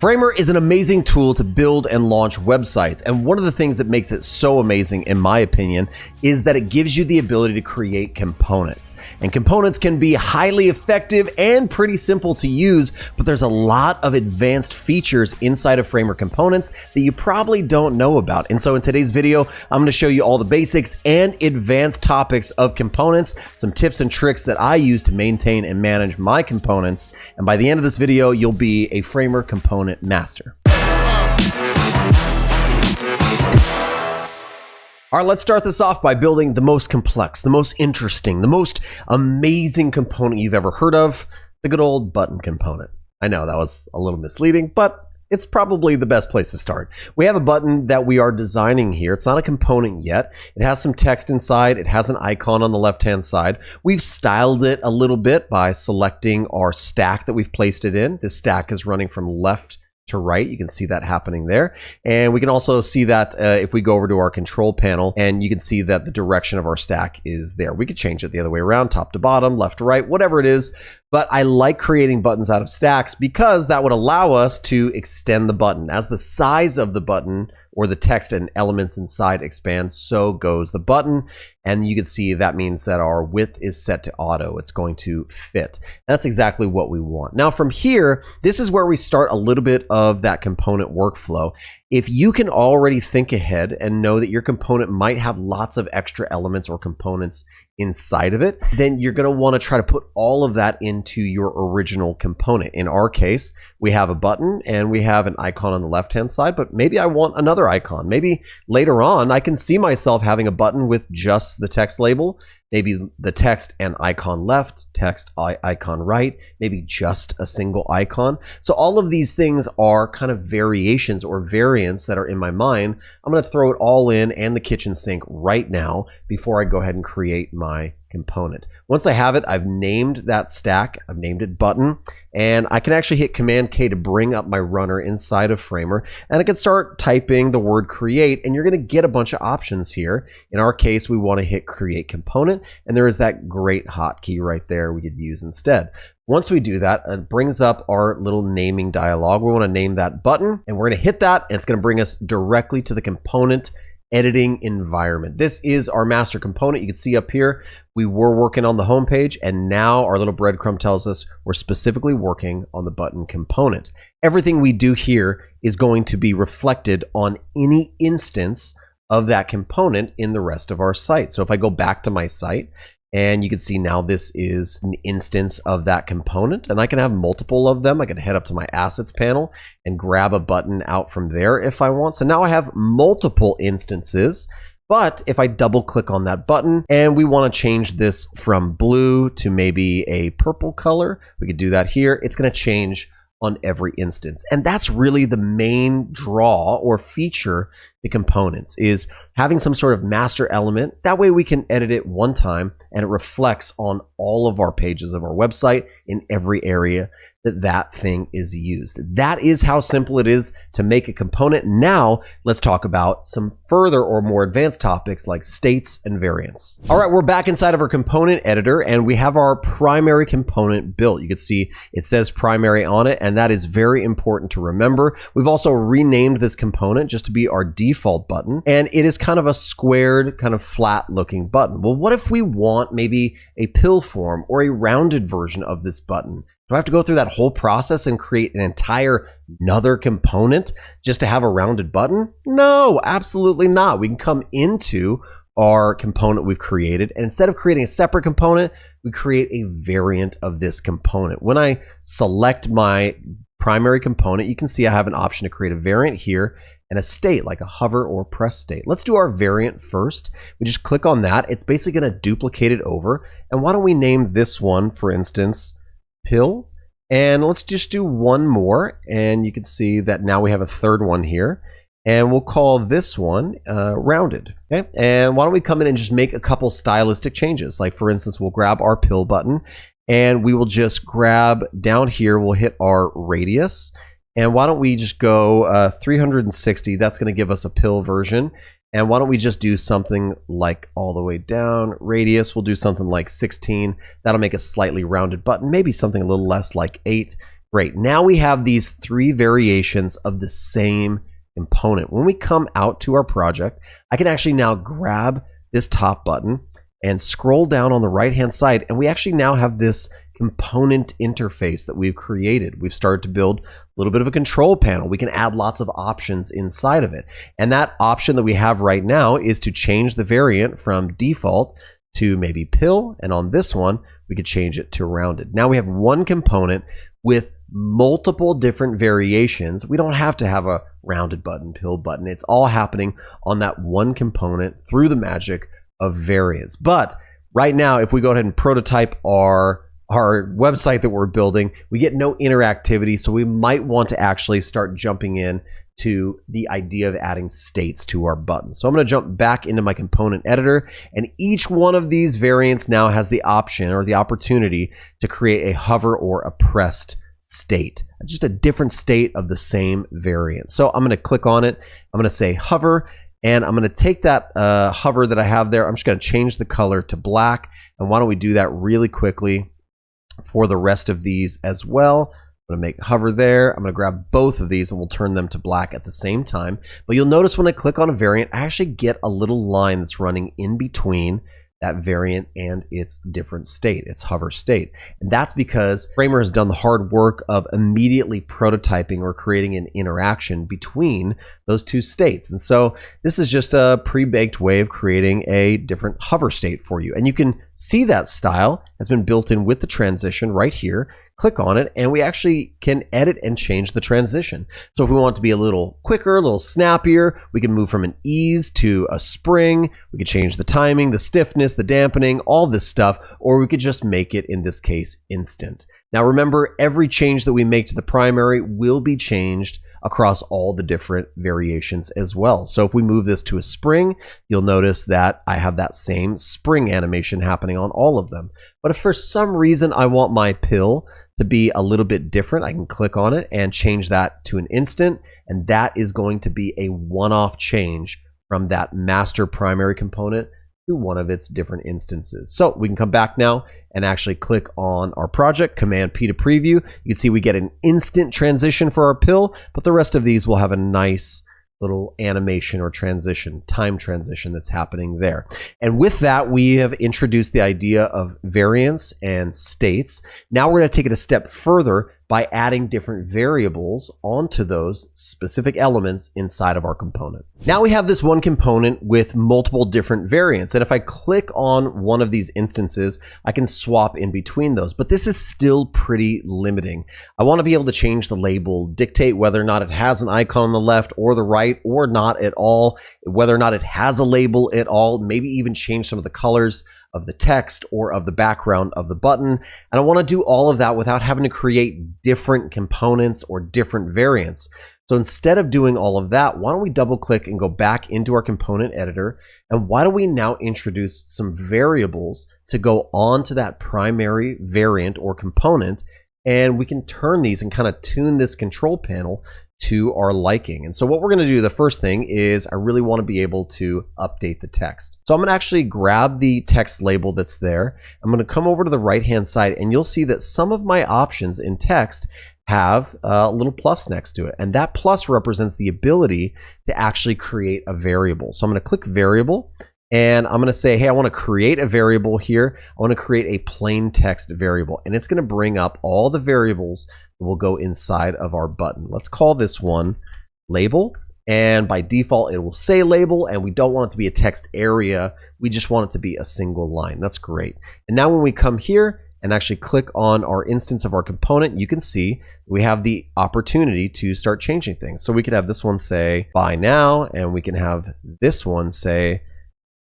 Framer is an amazing tool to build and launch websites, and one of the things that makes it so amazing, in my opinion, is that it gives you the ability to create components. And components can be highly effective and pretty simple to use, but there's a lot of advanced features inside of Framer components that you probably don't know about. And so in today's video, I'm going to show you all the basics and advanced topics of components, some tips and tricks that I use to maintain and manage my components. And by the end of this video, you'll be a Framer component master. All right, let's start this off by building the most complex, the most interesting, the most amazing component you've ever heard of, the good old button component. I know that was a little misleading, but it's probably the best place to start. We have a button that we are designing here. It's not a component yet. It has some text inside. It has an icon on the left-hand side. We've styled it a little bit by selecting our stack that we've placed it in. This stack is running from left to right. You can see that happening there. And we can also see that if we go over to our control panel, and you can see that the direction of our stack is there. We could change it the other way around, top to bottom, left to right, whatever it is. But I like creating buttons out of stacks because that would allow us to extend the button. As the size of the button or the text and elements inside expand, so goes the button. And you can see that means that our width is set to auto. It's going to fit. That's exactly what we want. Now from here, this is where we start a little bit of that component workflow. If you can already think ahead and know that your component might have lots of extra elements or components inside of it, then you're going to want to try to put all of that into your original component. In our case, we have a button and we have an icon on the left-hand side, but maybe I want another icon. Maybe later on, I can see myself having a button with just the text label, maybe the text and icon left, text icon right, maybe just a single icon. So all of these things are kind of variations or variants that are in my mind. I'm going to throw it all in and the kitchen sink right now before I go ahead and create my component. Once I have it, I've named that stack, I've named it button, and I can actually hit Command K to bring up my runner inside of Framer, and I can start typing the word create, and you're going to get a bunch of options here. In our case, we want to hit create component, and there is that great hotkey right there we could use instead. Once we do that, it brings up our little naming dialog. We want to name that button, and we're going to hit that, and it's going to bring us directly to the component editing environment. This is our master component. You can see up here, we were working on the home page, and now our little breadcrumb tells us we're specifically working on the button component. Everything we do here is going to be reflected on any instance of that component in the rest of our site. So if I go back to my site, and you can see now this is an instance of that component, and I can have multiple of them. I can head up to my assets panel and grab a button out from there if I want. So now I have multiple instances. But if I double click on that button and we want to change this from blue to maybe a purple color, we could do that here. It's going to change on every instance. And that's really the main draw or feature the components, is having some sort of master element. That way we can edit it one time and it reflects on all of our pages of our website in every area that thing is used. That is how simple it is to make a component. Now let's talk about some further or more advanced topics like states and variants. All right, we're back inside of our component editor and we have our primary component built. You can see it says primary on it, and that is very important to remember. We've also renamed this component just to be our default button, and it is kind of a squared, kind of flat looking button. Well, what if we want maybe a pill form or a rounded version of this button? Do I have to go through that whole process and create an entire another component just to have a rounded button? No, absolutely not. We can come into our component we've created, and instead of creating a separate component, we create a variant of this component. When I select my primary component, you can see I have an option to create a variant here and a state, like a hover or press state. Let's do our variant first. We just click on that. It's basically going to duplicate it over. And why don't we name this one, for instance, pill, and let's just do one more, and you can see that now we have a third one here, and we'll call this one rounded. Okay, and why don't we come in and just make a couple stylistic changes? Like for instance, we'll grab our pill button and we will just grab down here, we'll hit our radius, and why don't we just go 360? That's going to give us a pill version. And why don't we just do something like all the way down, radius, we'll do something like 16. That'll make a slightly rounded button, maybe something a little less like 8. Great. Now we have these 3 variations of the same component. When we come out to our project, I can actually now grab this top button and scroll down on the right-hand side, and we actually now have this component interface that we've created. We've started to build a little bit of a control panel. We can add lots of options inside of it. And that option that we have right now is to change the variant from default to maybe pill, and on this one, we could change it to rounded. Now we have one component with multiple different variations. We don't have to have a rounded button, pill button. It's all happening on that one component through the magic of variants. But right now, if we go ahead and prototype our website that we're building, we get no interactivity, so we might want to actually start jumping in to the idea of adding states to our button. So I'm going to jump back into my component editor, and each one of these variants now has the option or the opportunity to create a hover or a pressed state, just a different state of the same variant. So I'm going to click on it. I'm going to say hover, and I'm going to take that hover that I have there. I'm just going to change the color to black. And why don't we do that really quickly for the rest of these as well. I'm going to make hover there. I'm going to grab both of these and we'll turn them to black at the same time. But you'll notice when I click on a variant, I actually get a little line that's running in between that variant and its different state, its hover state. And that's because Framer has done the hard work of immediately prototyping or creating an interaction between those two states. And so this is just a pre-baked way of creating a different hover state for you. And you can see that style has been built in with the transition right here. Click on it and we actually can edit and change the transition. So if we want it to be a little quicker, a little snappier, we can move from an ease to a spring. We could change the timing, the stiffness, the dampening, all this stuff, or we could just make it, in this case, instant. Now remember, every change that we make to the primary will be changed across all the different variations as well. So if we move this to a spring, you'll notice that I have that same spring animation happening on all of them. But if for some reason I want my pill to be a little bit different, I can click on it and change that to an instant, and that is going to be a one-off change from that master primary component to one of its different instances. So we can come back now and actually click on our project, Command P to preview. You can see we get an instant transition for our pill, but the rest of these will have a nice little animation or transition, time transition that's happening there. And with that, we have introduced the idea of variants and states. Now we're going to take it a step further by adding different variables onto those specific elements inside of our component. Now we have this one component with multiple different variants, and if I click on one of these instances, I can swap in between those, but this is still pretty limiting. I want to be able to change the label, dictate whether or not it has an icon on the left or the right, or not at all, whether or not it has a label at all, maybe even change some of the colors of the text or of the background of the button. And I want to do all of that without having to create different components or different variants. So instead of doing all of that, why don't we double click and go back into our component editor, and why don't we now introduce some variables to go on to that primary variant or component, and we can turn these and kind of tune this control panel to our liking. And so what we're going to do, the first thing is I really want to be able to update the text. So I'm going to actually grab the text label that's there. I'm going to come over to the right hand side, and you'll see that some of my options in text have a little plus next to it, and that plus represents the ability to actually create a variable. So I'm going to click variable, and I'm going to say, hey, I want to create a variable here. I want to create a plain text variable, and it's going to bring up all the variables that will go inside of our button. Let's call this one label, and by default it will say label, and we don't want it to be a text area. We just want it to be a single line. That's great. And now when we come here and actually click on our instance of our component, you can see we have the opportunity to start changing things. So we could have this one say buy now, and we can have this one say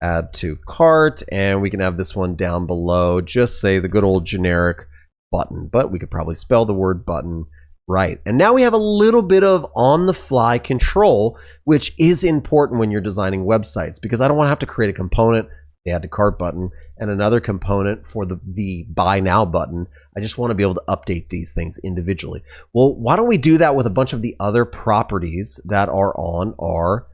add to cart, and we can have this one down below just say the good old generic button, but we could probably spell the word button right. And now we have a little bit of on-the-fly control, which is important when you're designing websites, because I don't want to have to create a component, the add to cart button, and another component for the buy now button. I just want to be able to update these things individually. Well, why don't we do that with a bunch of the other properties that are on our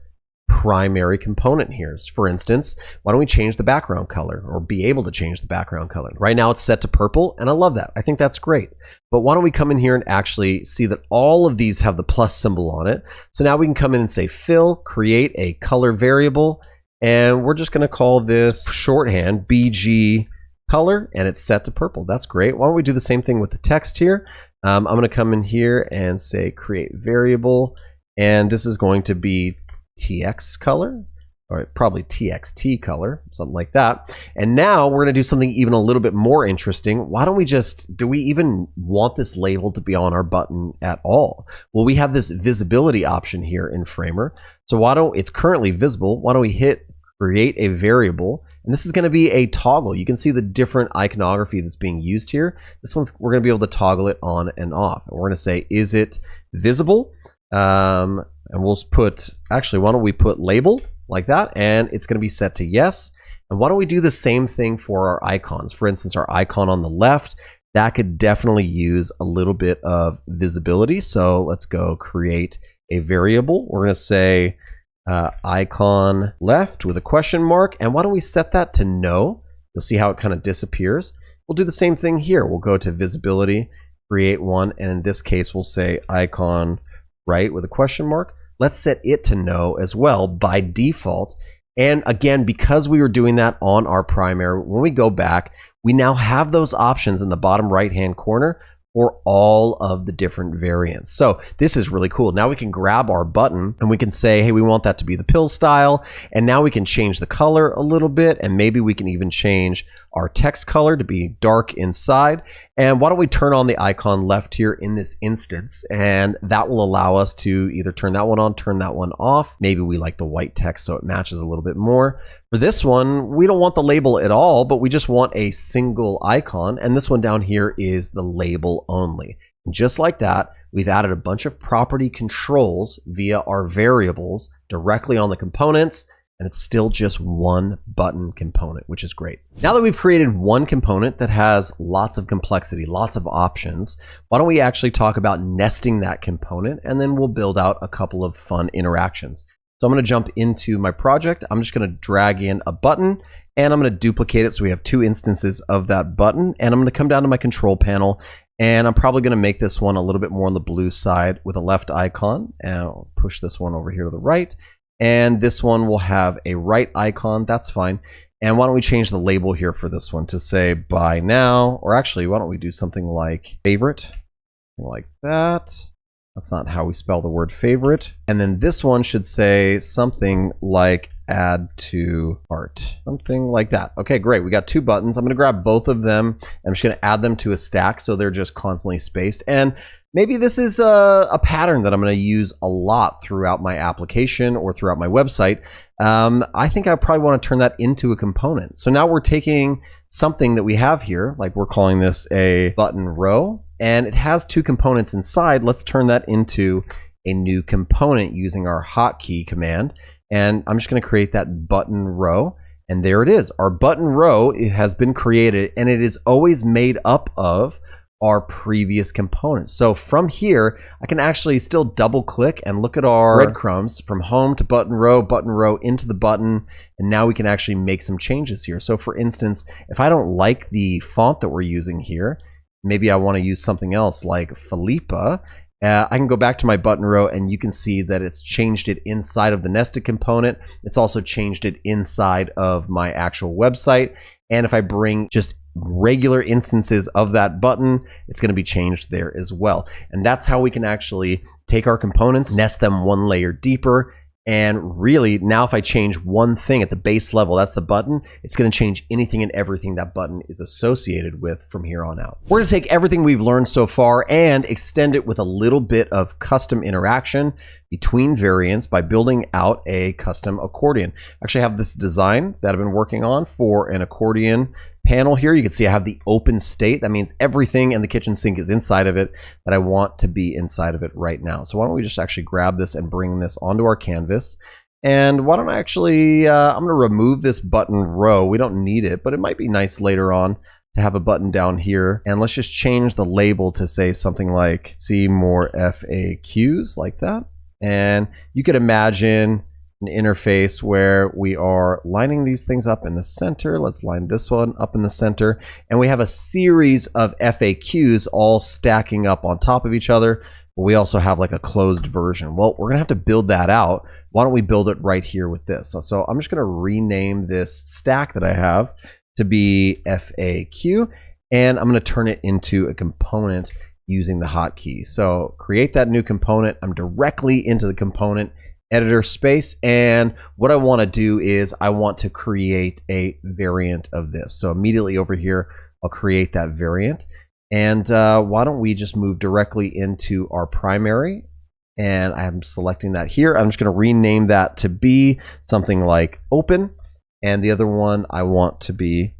primary component here. For instance, why don't we change the background color, or be able to change the background color? Right now it's set to purple, and I love that. I think that's great. But why don't we come in here and actually see that all of these have the plus symbol on it. So now we can come in and say fill, create a color variable, and we're just going to call this shorthand BG color, and it's set to purple. That's great. Why don't we do the same thing with the text here? I'm going to come in here and say create variable, and this is going to be TX color, or probably TXT color, something like that. And now we're going to do something even a little bit more interesting. Why don't we do we even want this label to be on our button at all? Well, we have this visibility option here in Framer. So it's currently visible. Why don't we hit create a variable? And this is going to be a toggle. You can see the different iconography that's being used here. This one's, we're going to be able to toggle it on and off. And we're going to say, is it visible? And we'll put, actually, why don't we put label like that? And it's going to be set to yes. And why don't we do the same thing for our icons? For instance, our icon on the left, that could definitely use a little bit of visibility. So let's go create a variable. We're going to say icon left with a question mark. And why don't we set that to no? You'll see how it kind of disappears. We'll do the same thing here. We'll go to visibility, create one. And in this case, we'll say icon right with a question mark. Let's set it to no as well by default. And again, because we were doing that on our primary, when we go back, we now have those options in the bottom right-hand corner for all of the different variants. So this is really cool. Now we can grab our button and we can say, hey, we want that to be the pill style. And now we can change the color a little bit. And maybe we can even change our text color to be dark inside. And why don't we turn on the icon left here in this instance? And that will allow us to either turn that one on, turn that one off. Maybe we like the white text so it matches a little bit more. For this one, we don't want the label at all, but we just want a single icon. And this one down here is the label only. And just like that, we've added a bunch of property controls via our variables directly on the components. And it's still just one button component, which is great. Now that we've created one component that has lots of complexity, lots of options, why don't we actually talk about nesting that component, and then we'll build out a couple of fun interactions. So I'm going to jump into my project. I'm just going to drag in a button, and I'm going to duplicate it so we have two instances of that button. And I'm going to come down to my control panel, and I'm probably going to make this one a little bit more on the blue side with a left icon. And I'll push this one over here to the right. And this one will have a right icon. That's fine. And why don't we change the label here for this one to say buy now, or actually, why don't we do something like favorite, something like that. That's not how we spell the word favorite. And then this one should say something like add to cart, something like that. Okay, great. We got two buttons. I'm going to grab both of them. I'm just going to add them to a stack so they're just constantly spaced. And maybe this is a pattern that I'm going to use a lot throughout my application or throughout my website. I think I probably want to turn that into a component. So now we're taking something that we have here, like we're calling this a button row, and it has two components inside. Let's turn that into a new component using our hotkey command. And I'm just going to create that button row. And there it is. Our button row, it has been created, and it is always made up of our previous components. So from here, I can actually still double click and look at our breadcrumbs from home to button row into the button. And now we can actually make some changes here. So for instance, if I don't like the font that we're using here, maybe I want to use something else like Philippa. I can go back to my button row, and you can see that it's changed it inside of the nested component. It's also changed it inside of my actual website. And if I bring just regular instances of that button, it's going to be changed there as well. And that's how we can actually take our components, nest them one layer deeper. And really, now if I change one thing at the base level, that's the button, it's going to change anything and everything that button is associated with from here on out. We're going to take everything we've learned so far and extend it with a little bit of custom interaction between variants by building out a custom accordion. I actually have this design that I've been working on for an accordion panel here. You can see I have the open state. That means everything in the kitchen sink is inside of it that I want to be inside of it right now. So why don't we just actually grab this and bring this onto our canvas. And why don't I actually, I'm going to remove this button row. We don't need it, but it might be nice later on to have a button down here. And let's just change the label to say something like see more FAQs, like that. And you could imagine an interface where we are lining these things up in the center. Let's line this one up in the center. And we have a series of FAQs all stacking up on top of each other. But we also have like a closed version. Well, we're gonna have to build that out. Why don't we build it right here with this? So I'm just gonna rename this stack that I have to be FAQ, and I'm gonna turn it into a component using the hotkey. So create that new component. I'm directly into the component editor space, and what I want to do is I want to create a variant of this. So immediately over here, I'll create that variant. And why don't we just move directly into our primary, and I'm selecting that here. I'm just going to rename that to be something like open, and the other one I want to be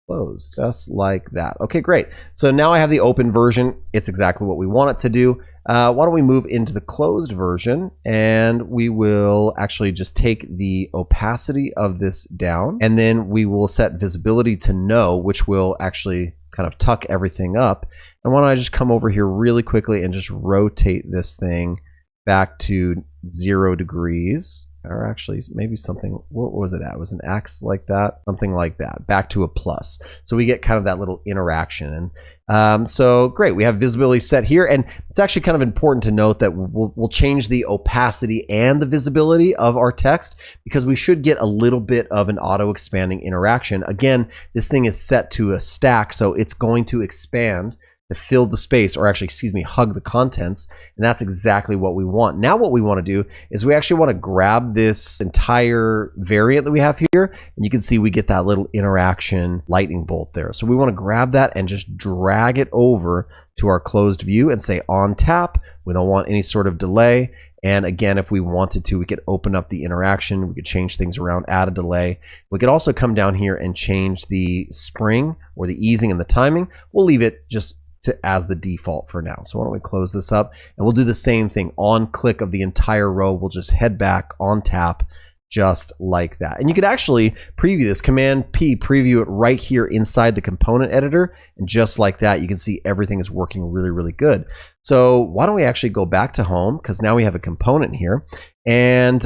closed, just like that. Okay, great. So now I have the open version. It's exactly what we want it to do. Why don't we move into the closed version, and we will actually just take the opacity of this down, and then we will set visibility to no, which will actually kind of tuck everything up. And why don't I just come over here really quickly and just rotate this thing back to 0 degrees. Or actually maybe something, what was it at? It was an X like that, something like that, back to a plus. So we get kind of that little interaction. And so great, we have visibility set here, and it's actually kind of important to note that we'll change the opacity and the visibility of our text, because we should get a little bit of an auto expanding interaction. Again, this thing is set to a stack, so it's going to expand to fill the space, or actually, excuse me, hug the contents. And that's exactly what we want. Now what we want to do is we actually want to grab this entire variant that we have here, and you can see we get that little interaction lightning bolt there. So we want to grab that and just drag it over to our closed view and say on tap. We don't want any sort of delay. And again, if we wanted to, we could open up the interaction. We could change things around, add a delay. We could also come down here and change the spring or the easing and the timing. We'll leave it just as the default for now. So why don't we close this up, and we'll do the same thing. On click of the entire row, we'll just head back on tap, just like that. And you could actually preview this, Command P, preview it right here inside the component editor, and just like that, you can see everything is working really, really good. So why don't we actually go back to home, because now we have a component here, and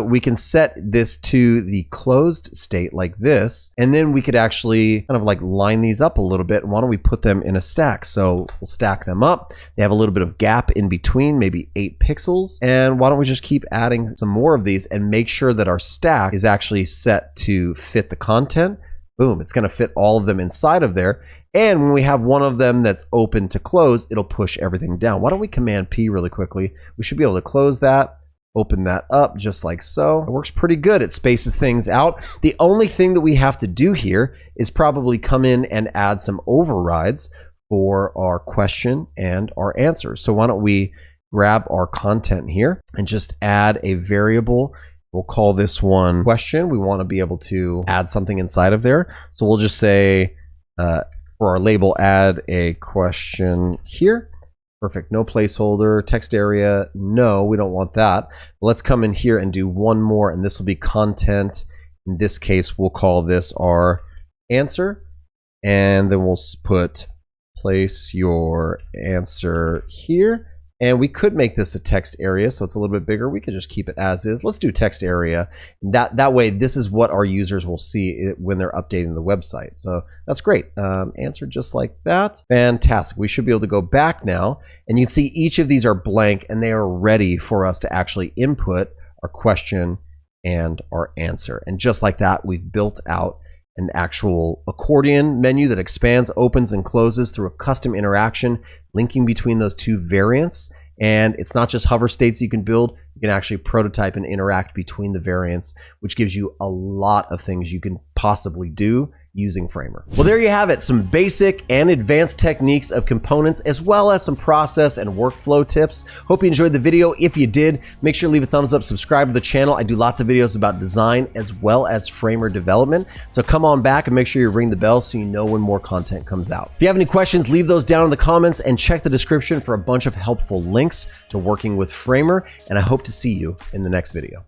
we can set this to the closed state like this, and then we could actually kind of like line these up a little bit. Why don't we put them in a stack? So we'll stack them up. They have a little bit of gap in between, maybe 8 pixels. And why don't we just keep adding some more of these and make sure that our stack is actually set to fit the content. Boom, it's going to fit all of them inside of there. And when we have one of them that's open to close, it'll push everything down. Why don't we Command P really quickly? We should be able to close that, open that up just like so. It works pretty good. It spaces things out. The only thing that we have to do here is probably come in and add some overrides for our question and our answer. So why don't we grab our content here and just add a variable. We'll call this one question. We want to be able to add something inside of there. So we'll just say, for our label, add a question here. Perfect. No placeholder. Text area. No, we don't want that. Let's come in here and do one more, and this will be content. In this case, we'll call this our answer, and then we'll put place your answer here. And we could make this a text area, so it's a little bit bigger. We could just keep it as is. Let's do text area. That way, this is what our users will see when they're updating the website. So that's great. Answer just like that. Fantastic. We should be able to go back now, and you can see each of these are blank, and they are ready for us to actually input our question and our answer. And just like that, we've built out an actual accordion menu that expands, opens, and closes through a custom interaction linking between those two variants. And it's not just hover states you can build. You can actually prototype and interact between the variants, which gives you a lot of things you can possibly do using Framer. Well, there you have it, some basic and advanced techniques of components, as well as some process and workflow tips. Hope you enjoyed the video. If you did, make sure to leave a thumbs up, subscribe to the channel. I do lots of videos about design as well as Framer development. So come on back and make sure you ring the bell so you know when more content comes out. If you have any questions, leave those down in the comments, and check the description for a bunch of helpful links to working with Framer. And I hope to see you in the next video.